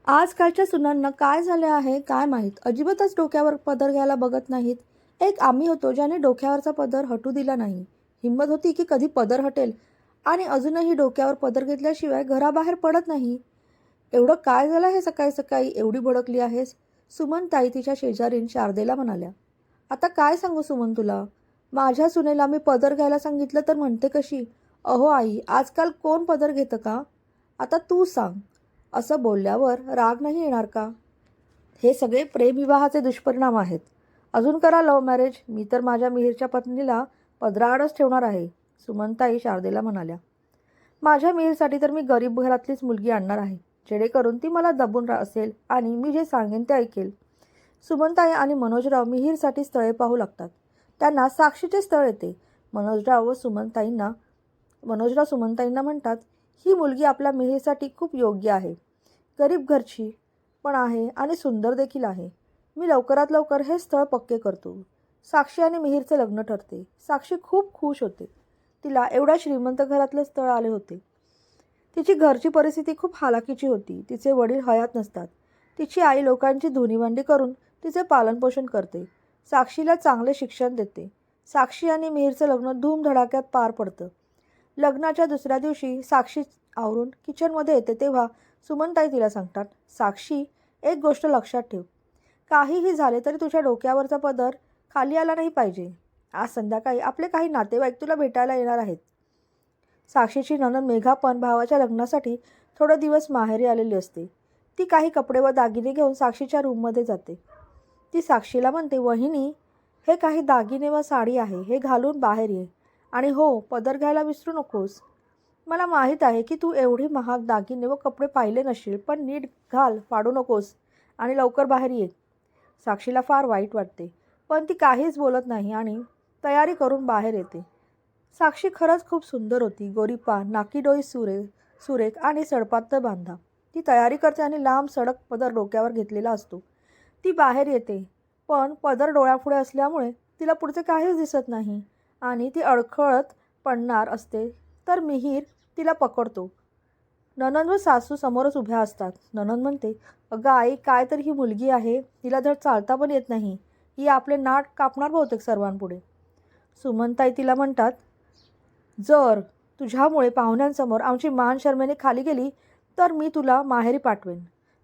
आजकालच्या सुनांना काय झाले आहे काय माहीत, अजिबातच डोक्यावर पदर घ्यायला बघत नाहीत. एक आम्ही होतो ज्याने डोक्यावरचा पदर हटू दिला नाही. हिंमत होती की कधी पदर हटेल, आणि अजूनही डोक्यावर पदर घेतल्याशिवाय घराबाहेर पडत नाही. एवढं काय झालं हे सकाळी सकाळी एवढी भडकली आहेस? सुमनताई तिच्या शेजारीन शारदेला म्हणाल्या. आता काय सांगू सुमन तुला? माझ्या सुनेला मी पदर घ्यायला सांगितलं तर म्हणते कशी, अहो आई, आजकाल कोण पदर घेतं का? आता तू सांग. असं बोलल्यावर राग नाही येणार का? हे सगळे प्रेमविवाहाचे दुष्परिणाम आहेत. अजून करा लव्ह मॅरेज, मी तर माझ्या मिहीरच्या पत्नीला पदराआडच ठेवणार आहे, सुमनताई शारदेला म्हणाल्या. माझ्या मिहीरसाठी तर मी गरीब घरातलीच मुलगी आणणार आहे, जेणेकरून ती मला दबून असेल आणि मी जे सांगेन ते ऐकेल. सुमनताई आणि मनोजराव मिहीरसाठी स्थळे पाहू लागतात. त्यांना साक्षीचे स्थळ येते. मनोजराव सुमनताईंना म्हणतात, ही मुलगी आपल्या मिहीरसाठी खूप योग्य आहे. गरीब घरची पण आहे आणि सुंदर देखील आहे. मी लवकरात लवकर हे स्थळ पक्के करतो. साक्षी आणि मिहीरचे लग्न ठरते. साक्षी खूप खुश होते. तिला एवढ्या श्रीमंत घरातलं स्थळ आले होते. तिची घरची परिस्थिती खूप हालाकीची होती. तिचे वडील हयात नसतात. तिची आई लोकांची धुनीभांडी करून तिचे पालनपोषण करते. साक्षीला चांगले शिक्षण देते. साक्षी आणि मिहीरचं लग्न धूमधडाक्यात पार पडतं. लग्नाच्या दुसऱ्या दिवशी साक्षी आवरून किचनमध्ये येते तेव्हा सुमनताई तिला सांगतात, साक्षी, एक गोष्ट लक्षात ठेव. काहीही झाले तरी तुझ्या डोक्यावरचा पदर खाली आला नाही पाहिजे. आज संध्याकाळी आपले काही नातेवाईक तुला भेटायला येणार आहेत. साक्षीची नणंद मेघा पण भावाच्या लग्नासाठी थोडे दिवस माहेरी आलेली असते. ती काही कपडे व दागिने घेऊन साक्षीच्या रूममध्ये जाते. ती साक्षीला म्हणते, वहिनी, हे काही दागिने व साडी आहे, हे घालून बाहेर ये. आणि हो, पदर घ्यायला विसरू नकोस. मला माहीत आहे की तू एवढी महाग दागिने व कपडे पाहिले नसशील, पण नीट घाल, फाडू नकोस आणि लवकर बाहेर ये. साक्षीला फार वाईट वाटते, पण ती काहीच बोलत नाही आणि तयारी करून बाहेर येते. साक्षी खरंच खूप सुंदर होती. गोरीपान, नाकी डोई सुरेख आणि सडपातळ बांधा. ती तयारी करते आणि लांब सडक पदर डोक्यावर घेतलेला असतो. ती बाहेर येते, पण पदर डोळ्यापुढे असल्यामुळे तिला पुढचे काहीच दिसत नाही आणि ती अडखळत पडणार असते तर मिहीर तिला पकडतो. नणंद व सासू समोरच उभ्या असतात. नणंद म्हणते, अगं आई, काय तर ही मुलगी आहे, तिला धड चालता पण येत नाही. ही आपले नाट कापणार बहुतेक सर्वांपुढे. सुमनताई तिला म्हणतात, जर तुझ्यामुळे पाहुण्यांसमोर आमची मान शर्मेने खाली गेली तर मी तुला माहेरी पाठवेन.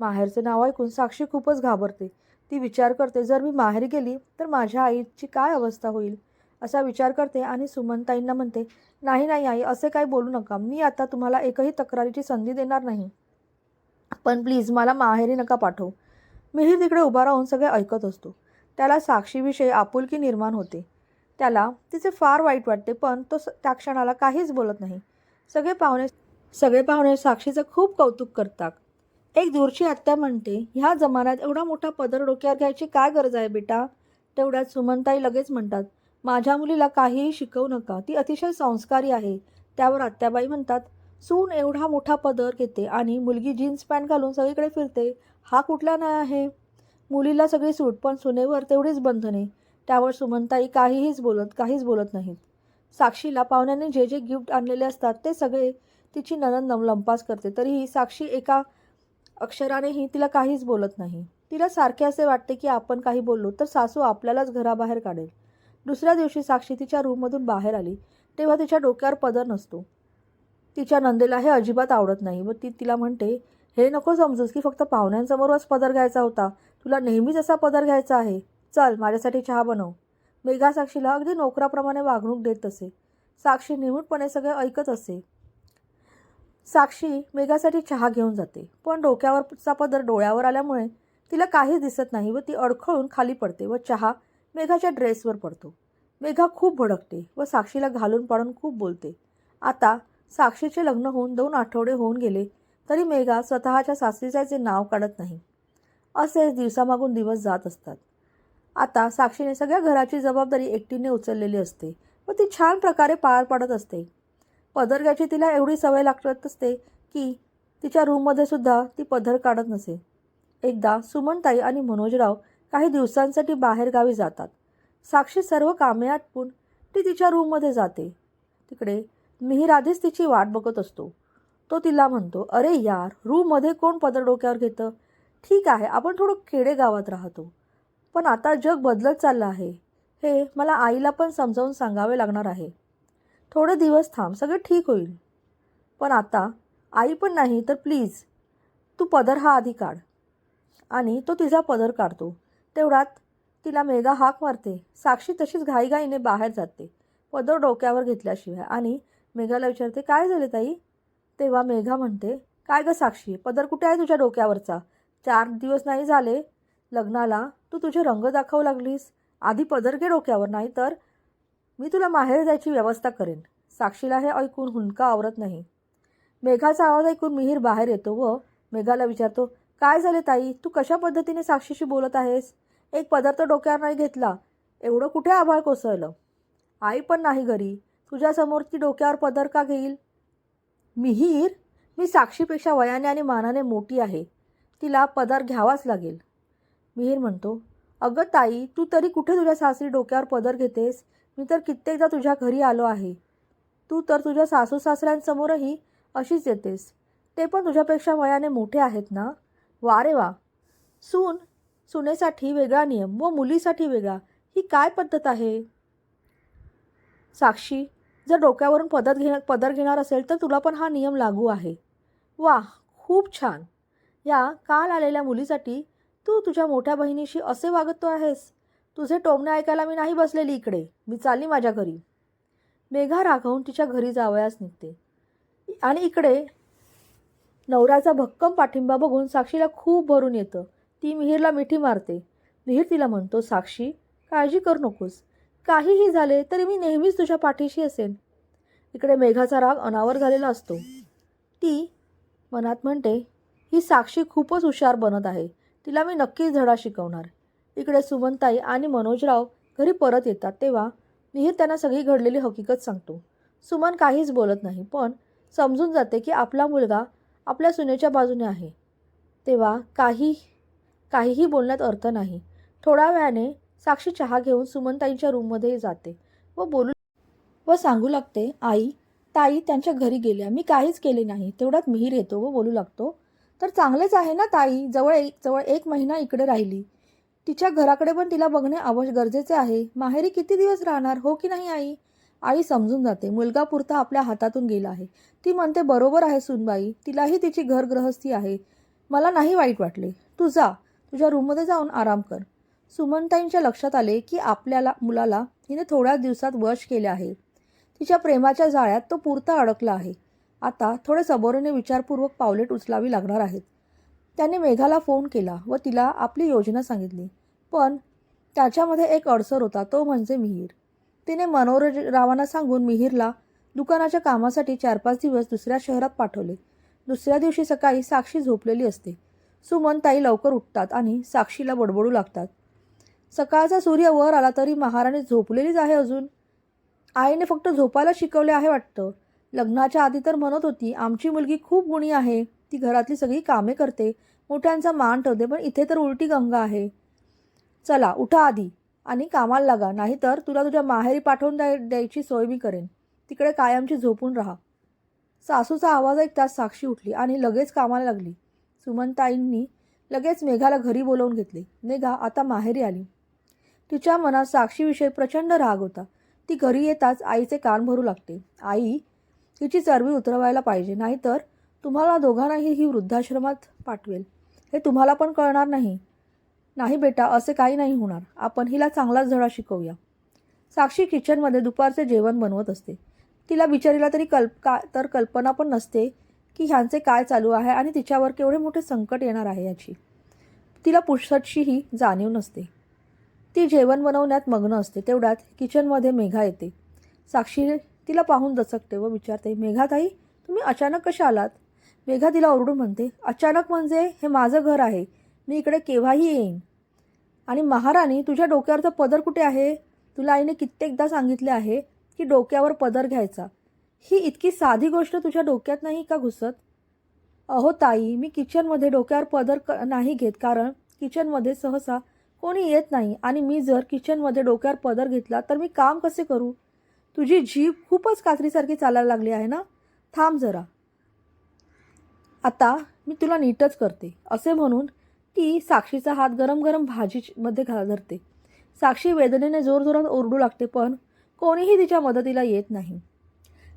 माहेरचे नाव ऐकून साक्षी खूपच घाबरते. ती विचार करते, जर मी माहेरी गेली तर माझ्या आईची काय अवस्था होईल, असा विचार करते आणि सुमनताईंना म्हणते, नाही नाही आई, असे काही बोलू नका. मी आता तुम्हाला एकही तक्रारीची संधी देणार नाही, पण प्लीज मला माहेरी नका पाठवू. मिहीर तिकडे उभा राहून सगळे ऐकत असतो. त्याला साक्षीविषयी आपुलकी निर्माण होते. त्याला तिचे फार वाईट वाटते, पण तो त्या क्षणाला काहीच बोलत नाही. सगळे पाहुणे साक्षीचं खूप कौतुक करतात. एक दूरची आत्या म्हणते, ह्या जमान्यात एवढा मोठा पदर डोक्यावर घ्यायची काय गरज आहे बेटा? तेवढ्यात सुमनताई लगेच म्हणतात, माझ्या मुलीला काहीही शिकवू नका, ती अतिशय संस्कारी आहे. त्यावर आत्याबाई म्हणतात, सून एवढा मोठा पदर घेते आणि मुलगी जीन्स पॅन्ट घालून सगळीकडे फिरते, हा कुठला न्याय आहे? मुलीला सगळी सूट, पण सुनेवर तेवढीच बंधने. त्यावर सुमनताई काहीच बोलत नाहीत. साक्षीला पाहुण्यांनी जे जे गिफ्ट आणलेले असतात ते सगळे तिची नणंद लंपास करते, तरीही साक्षी एका अक्षरानेही तिला काहीच बोलत नाही. तिला सारखे असे वाटते की आपण काही बोललो तर सासू आपल्यालाच घराबाहेर काढेल. दुसऱ्या दिवशी साक्षी तिच्या रूममधून बाहेर आली तेव्हा तिच्या डोक्यावर पदर नसतो. तिच्या नंदेला हे अजिबात आवडत नाही व ती तिला म्हणते, हे नको समजूस की फक्त पाहुण्यांसमोरच पदर घ्यायचा होता. तुला नेहमीच असा पदर घ्यायचा आहे. चल, माझ्यासाठी चहा बनव. मेघा साक्षीला अगदी नोकराप्रमाणे वागणूक देत असे. साक्षी निमूटपणे सगळे ऐकत असे. साक्षी मेघासाठी चहा घेऊन जाते, पण डोक्यावरचा पदर डोळ्यावर आल्यामुळे तिला काहीच दिसत नाही व ती अडखळून खाली पडते व चहा मेघाच्या ड्रेसवर पडतो. मेघा खूप भडकते व साक्षीला घालून पाडून खूप बोलते. आता साक्षीचे लग्न होऊन 2 आठवडे होऊन गेले तरी मेघा स्वतःच्या सासरी नाव काढत नाही. असेच दिवसामागून दिवस जात असतात. आता साक्षीने सगळ्या घराची जबाबदारी एकटीने उचललेली असते व ती छान प्रकारे पार पाडत असते. पदर घ्यायची तिला एवढी सवय लागत असते की तिच्या रूममध्ये सुद्धा ती पदर काढत नसे. एकदा सुमनताई आणि मनोजराव काही दिवसांसाठी बाहेरगावी जातात. साक्षी सर्व कामे आटपून ती तिच्या रूममध्ये जाते. तिकडे मिहीर आधीच तिची वाट बघत असतो. तो तिला म्हणतो, अरे यार, रूममध्ये कोण पदर डोक्यावर घेतं? ठीक आहे, आपण थोडं खेडेगावात राहतो, पण आता जग बदलत चाललं आहे. हे मला आईला पण समजावून सांगावे लागणार आहे. थोडे दिवस थांब, सगळं ठीक होईल. पण आता आई पण नाही तर प्लीज तू पदर हा आधी काढ. आणि तो तिचा पदर काढतो. तेवढ्यात तिला मेघा हाक मारते. साक्षी तशीच घाईघाईने बाहेर जाते, पदर डोक्यावर घेतल्याशिवाय. आणि मेघाला विचारते, काय झाले ताई? तेव्हा मेघा म्हणते, काय गं साक्षी, पदर कुठे आहे तुझ्या डोक्यावरचा? 4 दिवस नाही झाले लग्नाला, तू तुझे रंग दाखवू लागलीस. आधी पदर घे डोक्यावर, नाही तर मी तुला माहेर जायची व्यवस्था करेन. साक्षीला हे ऐकून हुंदका आवरत नाही. मेघाचा आवाज ऐकून मिहीर बाहेर येतो व मेघाला विचारतो, काय झाले ताई, तू कशा पद्धतीने साक्षीशी बोलत आहेस? एक पदर तर डोक्यावर नाही घेतला, एवढं कुठे आभाळ कोसळलं? आई पण नाही घरी, तुझ्यासमोर ती डोक्यावर पदर का घेईल? मिहीर, मी साक्षीपेक्षा वयाने आणि मानाने मोठी आहे, तिला पदर घ्यावाच लागेल. मिहीर म्हणतो, अगं ताई, तू तरी कुठे तुझ्या सासरी डोक्यावर पदर घेतेस? मी तर कित्येकदा तुझ्या घरी आलो आहे. तू तर तुझ्या सासू सासऱ्यांसमोरही अशीच येतेस. ते पण तुझ्यापेक्षा वयाने मोठे आहेत ना? वा रे वा. सुनेसाठी वेगळा नियम व मुलीसाठी वेगळा, ही काय पद्धत आहे? साक्षी, जर डोक्यावरून पदर घेणार असेल तर तुला पण हा नियम लागू आहे. वा, खूप छान. या काल आलेल्या मुलीसाठी तू तुझ्या मोठ्या बहिणीशी असे वागतो आहेस? तुझे टोमणे ऐकायला मी नाही बसलेली इकडे, मी चालली माझ्या घरी. मेघा रागावून तिच्या घरी जावयास निघते. आणि इकडे नवऱ्याचा भक्कम पाठिंबा बघून साक्षीला खूप भरून येतं. ती मिहीरला मिठी मारते. मिहीर तिला म्हणतो, साक्षी, काळजी करू नकोस. काहीही झाले तरी मी नेहमीच तुझ्या पाठीशी असेन. इकडे मेघाचा राग अनावर झालेला असतो. ती मनात म्हणते, ही साक्षी खूपच हुशार बनत आहे, तिला मी नक्कीच धडा शिकवणार. इकडे सुमनताई आणि मनोजराव घरी परत येतात तेव्हा मिहीर त्यांना सगळी घडलेली हकीकत सांगतो. सुमन काहीच बोलत नाही, पण समजून जाते की आपला मुलगा आपल्या सुनेच्या बाजूने आहे. तेव्हा काहीही बोलण्यात अर्थ नाही. थोड्या वेळाने साक्षी चहा घेऊन सुमनताईंच्या रूममध्ये जाते व सांगू लागते, आई, ताई त्यांच्या घरी गेल्या, मी काहीच केले नाही. तेवढ्यात मिहीर येतो व बोलू लागतो, तर चांगलेच आहे ना ताई, जवळ 1 महिना इकडे राहिली. तिच्या घराकडे पण तिला बघणे गरजेचे आहे. माहेरी किती दिवस राहणार, हो की नाही आई? आई समजून जाते, मुलगा पुरता आपल्या हातातून गेला आहे. ती म्हणते, बरोबर आहे सुनबाई, तिलाही तिची घरगृहस्थी आहे. मला नाही वाईट वाटले. तू जा, तुझ्या रूममध्ये जाऊन आराम कर. सुमनताईंच्या लक्षात आले की आपल्याला मुलाला हिने थोड्या दिवसात वश केले आहे. तिच्या प्रेमाच्या जाळ्यात तो पुरता अडकला आहे. आता थोडे सबोरीने विचारपूर्वक पावले उचलावी लागणार आहेत. त्याने मेघाला फोन केला व तिला आपली योजना सांगितली. पण त्याच्यामध्ये एक अडसर होता, तो म्हणजे मिहीर. तिने मनोजरावांना सांगून मिहीरला दुकानाच्या कामासाठी 4-5 दिवस दुसऱ्या शहरात पाठवले. दुसऱ्या दिवशी सकाळी साक्षी झोपलेली असते. सुमनताई लवकर उठतात आणि साक्षीला बडबडू लागतात. सकाळचा सूर्य वर आला तरी महाराणी झोपलेलीच आहे अजून. आईने फक्त झोपायला शिकवले आहे वाटतं. लग्नाच्या आधी तर म्हणत होती, आमची मुलगी खूप गुणी आहे, ती घरातली सगळी कामे करते, मोठ्यांचा मान ठेवते, पण इथे तर उलटी गंगा आहे. चला उठा आधी आणि कामाला लागा, नाहीतर तुला तुझ्या माहेरी पाठवून द्यायची सोय मी करेन. तिकडे कायमची झोपून राहा. सासूचा आवाज ऐकताच साक्षी उठली आणि लगेच कामाला लागली. सुमनताईंनी लगेच मेघाला घरी बोलावून घेतले. मेघा आता माहेरी आली. तिच्या मनात साक्षीविषयी प्रचंड राग होता. ती घरी येताच आईचे कान भरू लागते. आई, तिची चरबी उतरवायला पाहिजे, नाहीतर तुम्हाला दोघांनाही ही वृद्धाश्रमात पाठवेल. हे तुम्हाला पण कळणार नाही. नाही बेटा, असे काही नाही होणार. आपण हिला चांगलाच धडा शिकवूया. साक्षी किचनमध्ये दुपारचे जेवण बनवत असते. तिला बिचारीला कल्पना पण नसते की ह्यांचे काय चालू आहे आणि तिच्यावर केवढे मोठे संकट येणार आहे याची. तिला पुसटशीही जाणीव नसते. ती जेवण बनवण्यात मग्न असते. तेवढ्यात किचनमध्ये मेघा येते. साक्षी तिला पाहून दचकते व विचारते, मेघाताई, तुम्ही अचानक कशा आलात? मेघा तिला ओरडून म्हणते, अचानक म्हणजे हे माझं घर आहे, मी इकडे केव्हाही येईन. आणि महाराणी, तुझ्या डोक्यावरचा पदर कुठे आहे? तुला आईने कित्येकदा सांगितले आहे की डोक्यावर पदर घ्यायचा. ही इतकी साधी गोष्ट तुझ्या डोक्यात नाही का घुसत? अहो ताई, मी किचनमध्ये डोक्यावर पदर नाही घेत, कारण किचनमध्ये सहसा कोणी येत नाही आणि मी जर किचनमध्ये डोक्यावर पदर घेतला तर मी काम कसे करू? तुझी जीभ खूपच कात्रीसारखी चालायला लागली आहे ना. थांब जरा, आता मी तुला नीटच करते. असे म्हणून ती साक्षीचा हात गरम गरम भाजीमध्ये धरते. साक्षी वेदनेने जोरजोरात ओरडू लागते, पण कोणीही तिच्या मदतीला येत नाही.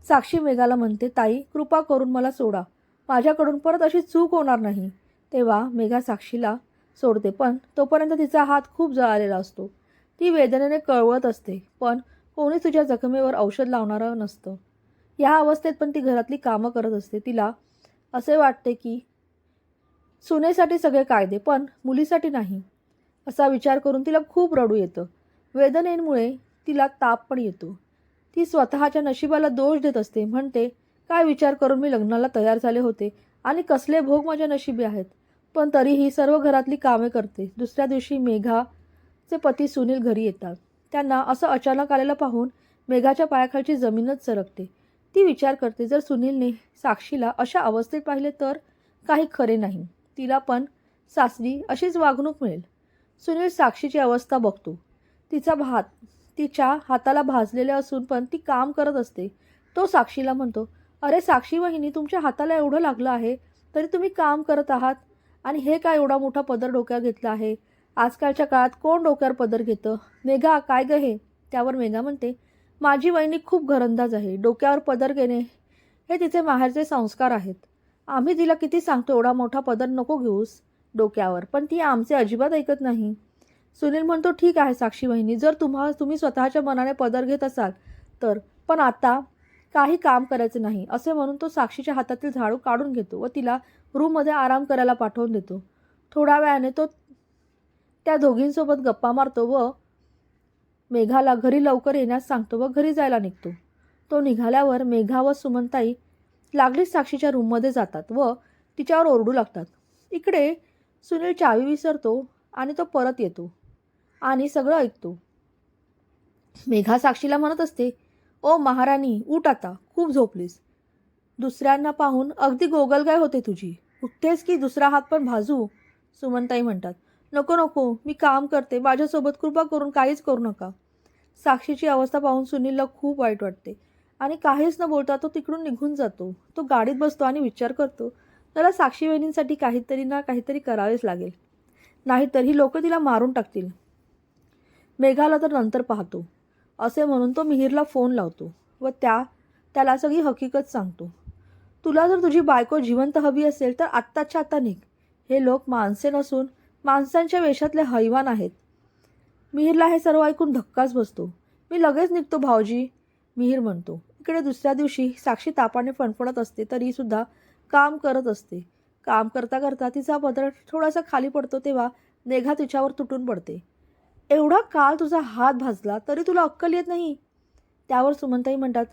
साक्षी मेघाला म्हणते, ताई कृपा करून मला सोडा, माझ्याकडून परत अशी चूक होणार नाही. तेव्हा मेघा साक्षीला सोडते, पण तोपर्यंत तिचा हात खूप जळालेला असतो. ती वेदनेने कळवळत असते, पण कोणीच तुझ्या जखमेवर औषध लावणारं नसतं. या अवस्थेत पण ती घरातली कामं करत असते. तिला असे वाटते की सुनेसाठी सगळे कायदे, पण मुलीसाठी नाही. असा विचार करून तिला खूप रडू येतं. वेदनेमुळे तिला ताप पण येतो. ती स्वतःच्या नशिबाला दोष देत असते. म्हणते, काय विचार करून मी लग्नाला तयार झाले होते आणि कसले भोग माझ्या नशिबी आहेत. पण तरीही सर्व घरातली कामे करते. दुसऱ्या दिवशी मेघाचे पती सुनील घरी येतात. त्यांना असं अचानक आलेलं पाहून मेघाच्या पायाखालची जमीनच सरकते. ती विचार करते, जर सुनीलने साक्षीला अशा अवस्थेत पाहिले तर काही खरे नाही. तिला पण सासरी अशीच वागणूक मिळेल. सुनील साक्षीची अवस्था बघतो. तिच्या हाताला भाजलेले असून पण ती काम करत असते. तो साक्षीला म्हणतो, अरे साक्षी वहिनी, तुमच्या हाताला एवढं लागलं आहे तरी तुम्ही काम करत आहात, आणि हे काय एवढा मोठा पदर डोक्यावर घेतला आहे. आजकालच्या काळात कोण डोक्यावर पदर घेतं. मेघा, काय गं हे. त्यावर मेघा म्हणते, माझी वहिनी खूप घरंदाज आहे. डोक्यावर पदर घेणे हे तिचे माहेरचे संस्कार आहेत. आम्ही तिला किती सांगतो एवढा मोठा पदर नको घेऊस डोक्यावर, पण ती आमचे अजिबात ऐकत नाही. सुनील म्हणतो, ठीक आहे साक्षी वहिनी, जर तुम्ही स्वतःच्या मनाने पदर घेत असाल तर, पण आता काही काम करायचं नाही. असे म्हणून तो साक्षीच्या हातातील झाडू काढून घेतो व तिला रूममध्ये आराम करायला पाठवून देतो. थोड्या वेळाने तो त्या दोघींसोबत गप्पा मारतो व मेघाला घरी लवकर येण्यास सांगतो व घरी जायला निघतो. तो निघाल्यावर मेघा व सुमनताई लागलीच साक्षीच्या रूममध्ये जातात व तिच्यावर ओरडू लागतात. इकडे सुनील चावी विसरतो आणि तो परत येतो आणि सगळं ऐकतो. मेघा साक्षीला म्हणत असते, ओ महाराणी, उठ आता, खूप झोपलीस. दुसऱ्यांना पाहून अगदी गोगलगाय होते तुझी. उठतेस की दुसरा हात पण भाजू. सुमनताई म्हणतात, नको नको, मी काम करते, माझ्यासोबत कृपा करून काहीच करू नका. साक्षीची अवस्था पाहून सुनीलला खूप वाईट वाटते आणि काहीच न बोलता तो तिकडून निघून जातो. तो गाडीत बसतो आणि विचार करतो, त्याला साक्षी वहिनींसाठी काहीतरी करावेच लागेल, नाहीतर ही लोक तिला मारून टाकतील. मेघाला तर नंतर पाहतो असे म्हणून तो मिहिरला फोन लावतो व त्याला सगळी हकीकत सांगतो. तुला जर तुझी बायको जिवंत हवी असेल तर आत्ताच्या आत्ता निघ. हे लोक माणसे नसून माणसांच्या वेशातले हैवान आहेत. मिहिरला हे सर्व ऐकून धक्काच बसतो. मी लगेच निघतो भाऊजी, मिहिर म्हणतो. इकडे दुसऱ्या दिवशी साक्षी तापाने फणफणत असते तरी सुद्धा काम करत असते. काम करता करता तिचा पदर थोडासा खाली पडतो तेव्हा मेघा तिच्यावर तुटून पडते. एवढा काळ तुझा हात भाजला तरी तुला अक्कल येत नाही. त्यावर सुमनताई म्हणतात,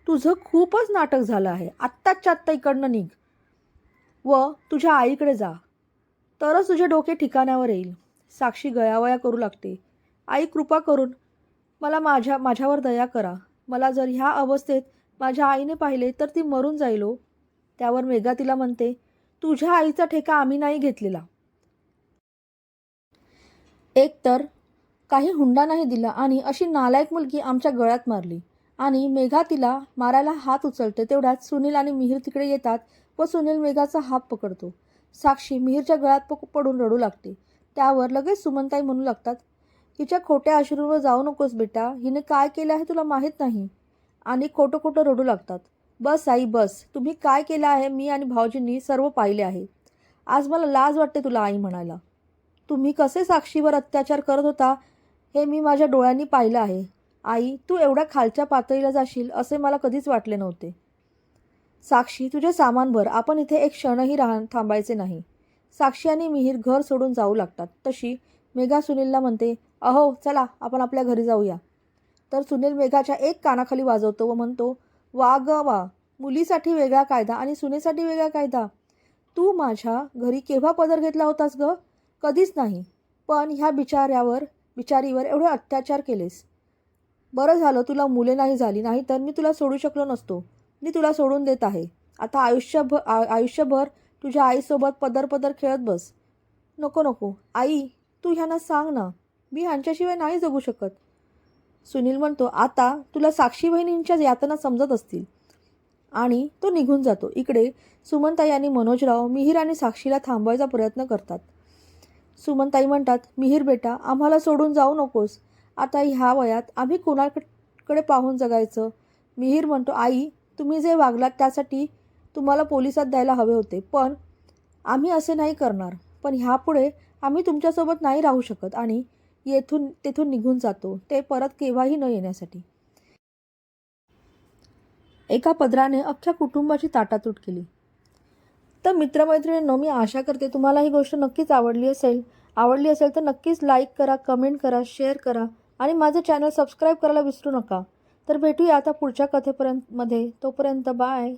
तुझं खूपच नाटक झालं आहे. आत्ताच्या आत्ता इकडनं निघ व तुझ्या आईकडे जा, तरच तुझे डोके ठिकाणावर येईल. साक्षी गयावया करू लागते. आई, कृपा करून मला माझ्यावर दया करा. मला जर ह्या अवस्थेत माझ्या आईने पाहिले तर ती मरून जाईल हो. त्यावर मेघा तिला म्हणते, तुझ्या आईचा ठेका आम्ही नाही घेतलेला. एक तर काही हुंडा नाही दिला आणि अशी नालायक मुलगी आमच्या गळ्यात मारली. आणि मेघा तिला मारायला हात उचलते. तेवढ्यात सुनील आणि मिहिर तिकडे येतात व सुनील मेघाचा हात पकडतो. साक्षी मिहिरच्या गळ्यात पडून रडू लागते. त्यावर लगेच सुमनताई म्हणू लागतात, हिच्या खोट्या अश्रूवर जाऊ नकोस बेटा, हिने काय केलं आहे तुला माहीत नाही. आणि खोटं खोटं रडू लागतात. बस आई बस, तुम्ही काय केलं आहे मी आणि भाऊजींनी सर्व पाहिले आहे. आज मला लाज वाटते तुला आई म्हणायला. तुम्ही कसे साक्षीवर अत्याचार करत होता हे मी माझ्या डोळ्यांनी पाहिलं आहे. आई, तू एवढ्या खालच्या पातळीला जाशील असे मला कधीच वाटले नव्हते. साक्षी, तुझे सामान भर, आपण इथे एक क्षणही थांबायचे नाही. साक्षी आणि मिहिर घर सोडून जाऊ लागतात. तशी मेघा सुनीलला म्हणते, अहो चला आपण आपल्या घरी जाऊया. तर सुनील मेघाच्या एक कानाखाली वाजवतो व म्हणतो, वा ग वा, मुलीसाठी वेगळा कायदा आणि सुनेसाठी वेगळा कायदा. तू माझ्या घरी केव्हा पदर घेतला होतास ग? कधीच नाही. पण ह्या बिचारीवर एवढे अत्याचार केलेस. बरं झालं तुला मुले नाही झाली, नाही तर मी तुला सोडू शकलो नसतो. मी तुला सोडून देत आहे. आता आयुष्यभर तुझ्या आईसोबत पदर खेळत बस. नको नको आई, तू ह्यांना सांग ना, मी ह्यांच्याशिवाय नाही जगू शकत. सुनील म्हणतो, आता तुला साक्षी बहिणींच्या यातना समजत असतील. आणि तो निघून जातो. इकडे सुमनताई आणि मनोजराव मिहिर आणि साक्षीला थांबवायचा प्रयत्न करतात. सुमनताई म्हणतात, मिहीर बेटा, आम्हाला सोडून जाऊ नकोस. आता ह्या वयात आम्ही कुणाकडे पाहून जगायचं? मिहीर म्हणतो, आई, तुम्ही जे वागलात त्यासाठी तुम्हाला पोलिसात द्यायला हवे होते. पण आम्ही असे नाही करणार. पण ह्यापुढे आम्ही तुमच्यासोबत नाही राहू शकत आणि तेथून निघून जातो, ते परत केव्हाही न येण्यासाठी. एका पदराने अख्ख्या कुटुंबाची ताटातूट केली. तर मित्रमैत्रिणींनो, मी आशा करते तुम्हाला ही गोष्ट नक्कीच आवडली असेल. आवडली असेल तर नक्कीच लाईक करा, कमेंट करा, शेअर करा आणि माझं चॅनल सबस्क्राईब करायला विसरू नका. तर भेटूया आता पुढच्या कथेपर्यंत तोपर्यंत बाय.